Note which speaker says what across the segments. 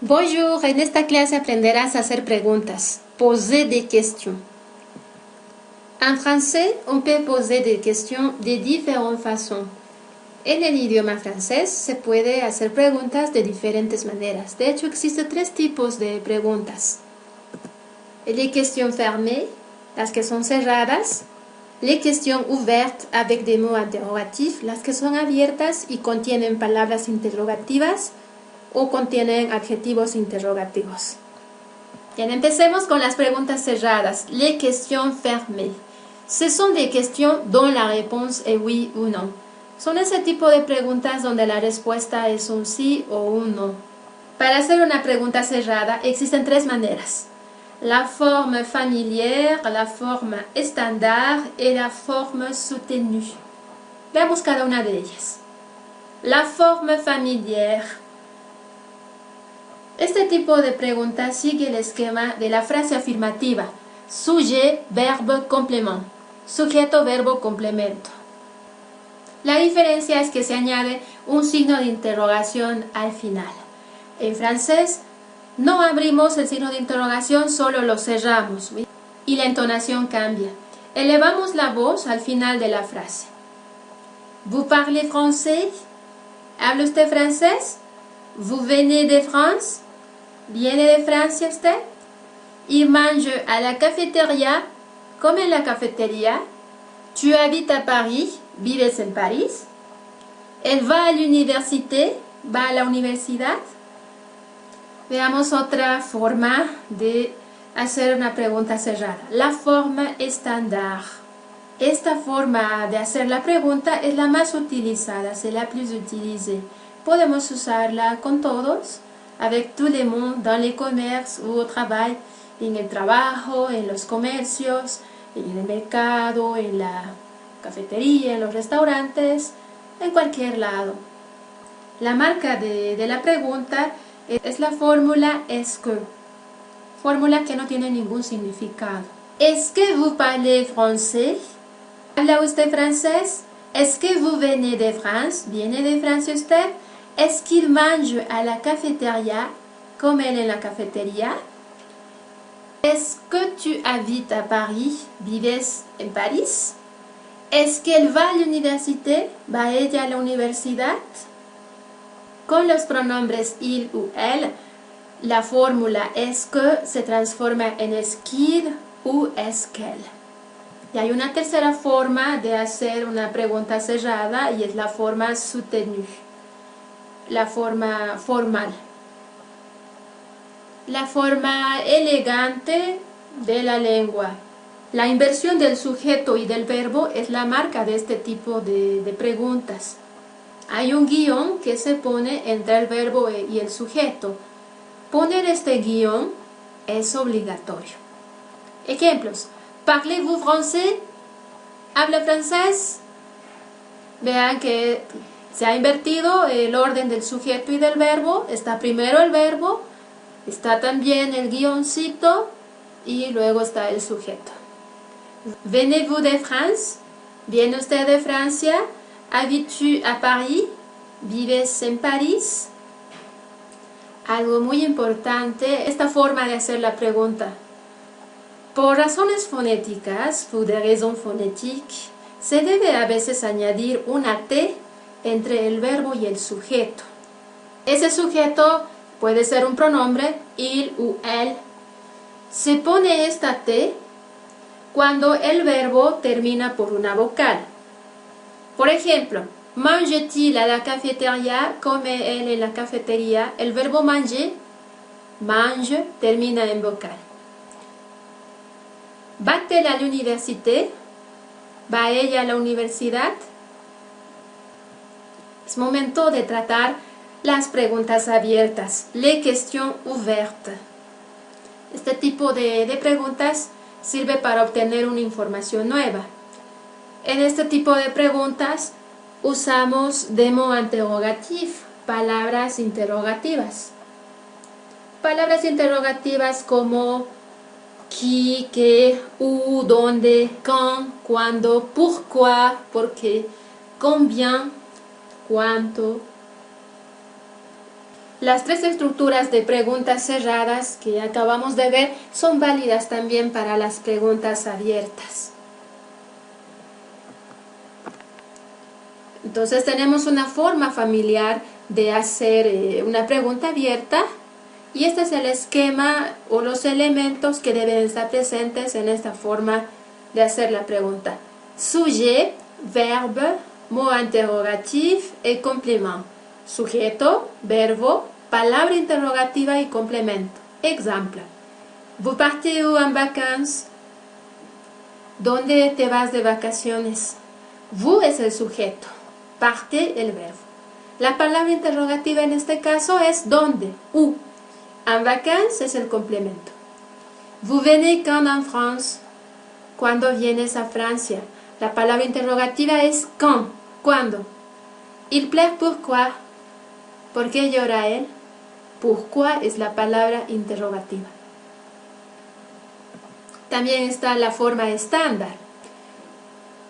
Speaker 1: Bonjour, en esta clase aprenderás a hacer preguntas, poser des questions. En français, on peut poser des questions de différentes façons. En el idioma francés se puede hacer preguntas de diferentes maneras. De hecho, existen tres tipos de preguntas. Les questions fermées, las que son cerradas. Les questions ouvertes avec des mots interrogatifs, las que son abiertas y contienen palabras interrogativas o contienen adjetivos interrogativos. Bien, empecemos con las preguntas cerradas. Les questions fermées. Ce sont des questions dont la réponse est oui ou non. Son ese tipo de preguntas donde la respuesta es un sí o un no. Para hacer una pregunta cerrada existen tres maneras. La forme familière, la forme standard et la forme soutenue. Veamos cada una de ellas. La forme familière. Este tipo de pregunta sigue el esquema de la frase afirmativa. Sujet, verbe, complément. Sujeto, verbo, complemento. La diferencia es que se añade un signo de interrogación al final. En francés, no abrimos el signo de interrogación, solo lo cerramos. ¿sí? Y la entonación cambia. Elevamos la voz al final de la frase. Vous parlez français? ¿Habla usted francés? Vous venez de France? ¿Viene de Francia usted? Il mange à la cafeteria. ¿Come en la cafetería? Tu habites à Paris? ¿Vives en París? Elle va à l'université? ¿Va a la universidad? Veamos otra forma de hacer una pregunta cerrada. La forma estándar. Esta forma de hacer la pregunta es la más utilizada, c'est la plus utilisée. Podemos usarla con todos, avec tout le monde, dans les commerces ou au travail, en el trabajo, en los comercios, en el mercado, en la cafetería, en los restaurantes, en cualquier lado. La marca de la pregunta es la fórmula est-ce que, fórmula que no tiene ningún significado. Est-ce que vous parlez français? ¿Habla usted francés? Est-ce que vous venez de France? ¿Viene de Francia usted? Est-ce qu'il mange à la cafeteria? ¿Come él en la cafetería? Est-ce que tu habites à Paris? ¿Vives en París? Est-ce qu'elle va à l'université? ¿Va ella a la universidad? Con los pronombres il ou elle, la fórmula est-ce que se transforma en est-ce qu'il ou est-ce qu'elle. Y hay una tercera forma de hacer una pregunta cerrada y es la forma soutenue, la forma formal. La forma elegante de la lengua. La inversión del sujeto y del verbo es la marca de este tipo de preguntas. Hay un guión que se pone entre el verbo y el sujeto. Poner este guión es obligatorio. Ejemplos. ¿Parlez-vous français? ¿Habla francés? Vean que se ha invertido el orden del sujeto y del verbo. Está primero el verbo, está también el guioncito y luego está el sujeto. ¿Venez-vous de France? ¿Viene usted de Francia? ¿Habites-tu à Paris? ¿Vives en París? Algo muy importante, esta forma de hacer la pregunta. Por razones fonéticas, pour des raisons phonétiques, se debe a veces añadir una T entre el verbo y el sujeto. Ese sujeto puede ser un pronombre, il ou elle. Se pone esta T cuando el verbo termina por una vocal. Por ejemplo, mange-t-il à la cafeteria? ¿Come él en la cafetería? El verbo manger, mange, termina en vocal. ¿Va-t-elle à l'université? ¿Va ella a la universidad? Es momento de tratar las preguntas abiertas, les questions ouvertes. Este tipo de preguntas sirve para obtener una información nueva. En este tipo de preguntas usamos des mots interrogatifs, palabras interrogativas. Palabras interrogativas como qui, qué, où, dónde, quand, cuándo, pourquoi, por qué, combien, cuánto. Las tres estructuras de preguntas cerradas que acabamos de ver son válidas también para las preguntas abiertas. Entonces tenemos una forma familiar de hacer una pregunta abierta y este es el esquema o los elementos que deben estar presentes en esta forma de hacer la pregunta. Sujet, verbe, mot interrogatif et complément. Sujeto, verbo, palabra interrogativa y complemento. Ejemplo. Vous partez où en vacances? ¿Dónde te vas de vacaciones? Vous es el sujeto. Parte el verbo. La palabra interrogativa en este caso es ¿dónde? Où. En vacances es el complemento. Vous venez quand en France? ¿Cuándo vienes a Francia? La palabra interrogativa es quand. ¿Cuándo? Il pleure pourquoi? ¿Por qué llora él? Pourquoi es la palabra interrogativa. También está la forma estándar.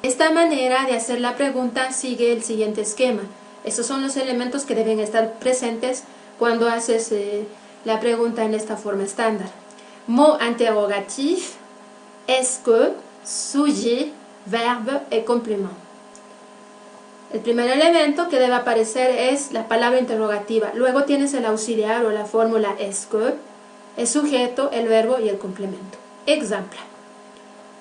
Speaker 1: Esta manera de hacer la pregunta sigue el siguiente esquema. Estos son los elementos que deben estar presentes cuando haces la pregunta en esta forma estándar. Mot interrogatif, est-ce que, sujet, verbe et complément. El primer elemento que debe aparecer es la palabra interrogativa. Luego tienes el auxiliar o la fórmula est-ce que, el sujeto, el verbo y el complemento. Ejemplo.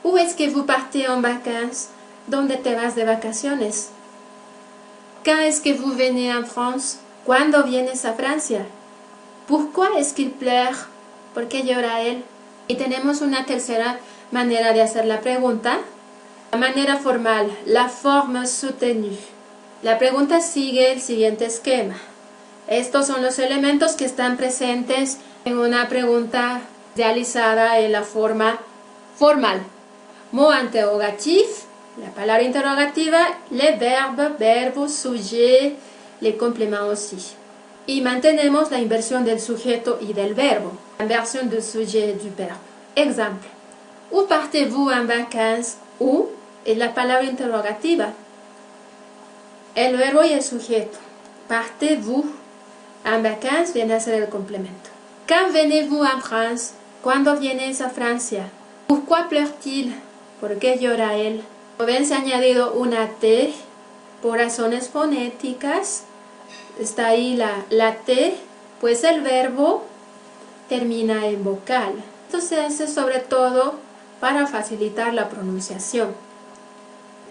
Speaker 1: Où est-ce que vous partez en vacances? ¿Dónde te vas de vacaciones? Quand est-ce que vous venez en France? ¿Cuándo vienes a Francia? Pourquoi est-ce qu'il pleure? ¿Por qué llora él? Y tenemos una tercera manera de hacer la pregunta. La manera formal, la forme soutenue. La pregunta sigue el siguiente esquema. Estos son los elementos que están presentes en una pregunta realizada en la forma formal. Mot interrogatif, la palabra interrogativa, les verbes, verbo, sujet, les compléments aussi. Y mantenemos la inversión del sujeto y del verbo. La inversión del sujet et du verbe. Ejemplo. Où partez-vous en vacances? Où es la palabra interrogativa. El verbo y el sujeto. Partez-vous en vacances viene a ser el complemento. Quand venez-vous en France? ¿Cuándo vienes a Francia? Pourquoi pleure-t-il? ¿Por qué llora él? Como ven, se ha añadido una T por razones fonéticas. Está ahí la T, pues el verbo termina en vocal. Esto se hace sobre todo para facilitar la pronunciación.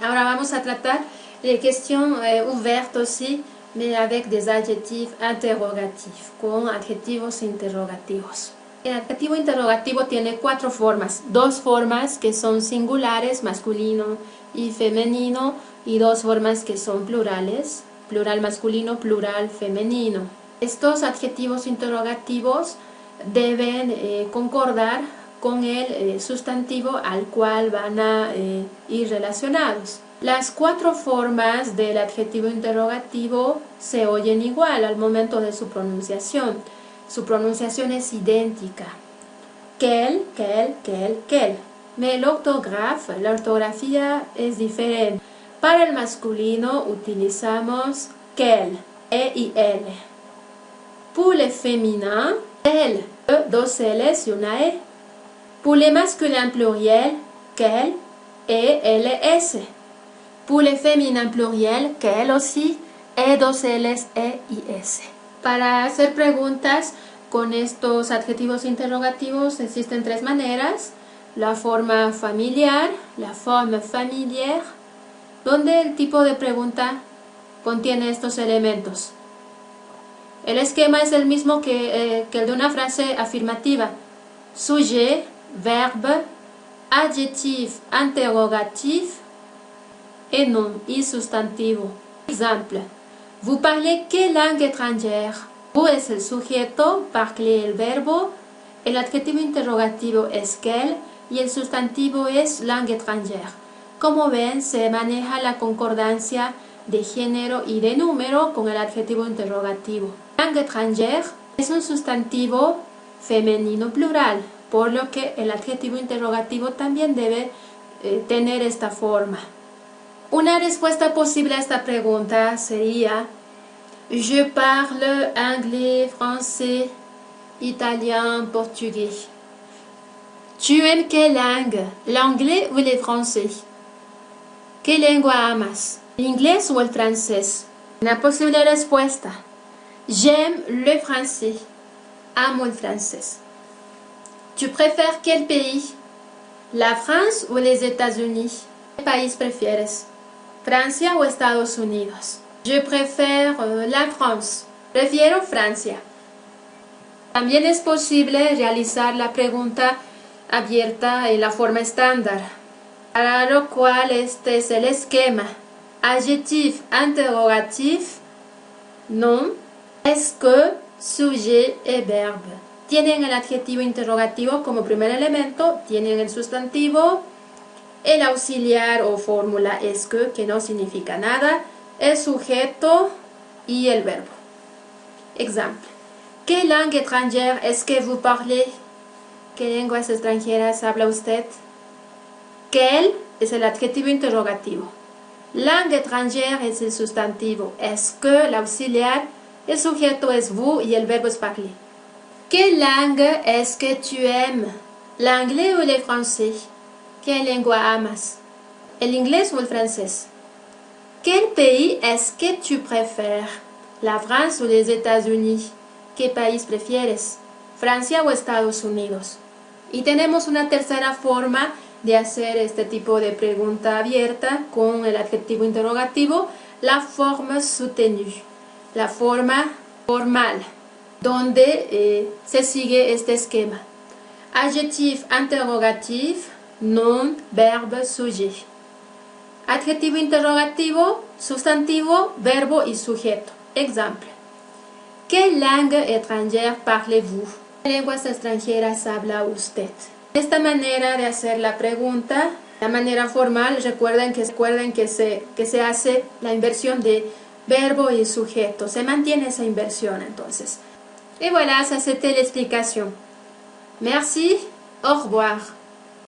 Speaker 1: Ahora vamos a tratar les questions ouvertes aussi, mais avec des adjectifs interrogatifs, con adjetivos interrogativos. El adjetivo interrogativo tiene 4 formas, 2 formas que son singulares, masculino y femenino, y 2 formas que son plurales, plural masculino, plural femenino. Estos adjetivos interrogativos deben concordar con el sustantivo al cual van a ir relacionados. Las 4 formas del adjetivo interrogativo se oyen igual al momento de su pronunciación. Su pronunciación es idéntica. Quel, quel, quel, quel. Mais la ortografía es diferente. Para el masculino utilizamos quel, E y L. Pour le féminin, elle, 2 L's y una E. Pour le masculin pluriel, quel, E, L, S. Pour le féminin pluriel, quel aussi, E, 2 L's, E y S. Para hacer preguntas con estos adjetivos interrogativos existen 3 maneras. La forma familiar, la forme familière, donde el tipo de pregunta contiene estos elementos. El esquema es el mismo que el de una frase afirmativa. Sujet, verbe, adjectif interrogatif et nom y sustantivo. Ejemplo. Vous parlez quelle langue étrangère? Vous es el sujeto, parler el verbo, el adjetivo interrogativo es quel y el sustantivo es langue étrangère. Como ven, se maneja la concordancia de género y de número con el adjetivo interrogativo. Langue étrangère es un sustantivo femenino plural, por lo que el adjetivo interrogativo también debe tener esta forma. Una respuesta posible a esta pregunta sería Je parle anglais, français, italien, portugais. ¿Tu aimes qué langue? ¿L'anglais o el français? ¿Qué lengua amas? ¿El inglés o el francés? Una posible respuesta. J'aime le français. Amo el francés. ¿Tu préfères quel pays? ¿La France o les États-Unis? ¿Qué país prefieres? ¿Francia o Estados Unidos? Je préfère la France. Prefiero Francia. También es posible realizar la pregunta abierta en la forma estándar, para lo cual este es el esquema. Adjectif interrogatif, nom, est-ce que, sujet et verbe. Tienen el adjetivo interrogativo como primer elemento, tienen el sustantivo, el auxiliar o fórmula est-ce que no significa nada, el sujeto y el verbo. Ejemplo. ¿Qué langue étrangère est-ce que vous parlez? ¿Qué lenguas extranjeras habla usted? Quel es el adjetivo interrogativo. Langue étrangère es el sustantivo. Est-ce que, el auxiliar, el sujeto es vous y el verbo es parler. ¿Qué langue est-ce que tu aimes? ¿L'anglais o el français? ¿Qué lengua amas? ¿El inglés o el francés? ¿Quel pays est-ce que tu préfères? ¿La France o les États-Unis? ¿Qué país prefieres? ¿Francia o Estados Unidos? Y tenemos una tercera forma de hacer este tipo de pregunta abierta con el adjetivo interrogativo, la forme soutenue, la forma formal, donde se sigue este esquema. Adjectif interrogatif, nom, verbe, sujet. Adjetivo interrogativo, sustantivo, verbo y sujeto. Ejemplo. ¿Qué langue étrangère parlez-vous? ¿Qué lenguas extranjeras habla usted? Esta manera de hacer la pregunta, la manera formal, recuerden que se hace la inversión de verbo y sujeto. Se mantiene esa inversión entonces. Et voilà, ça c'était l'explication. Merci, au revoir.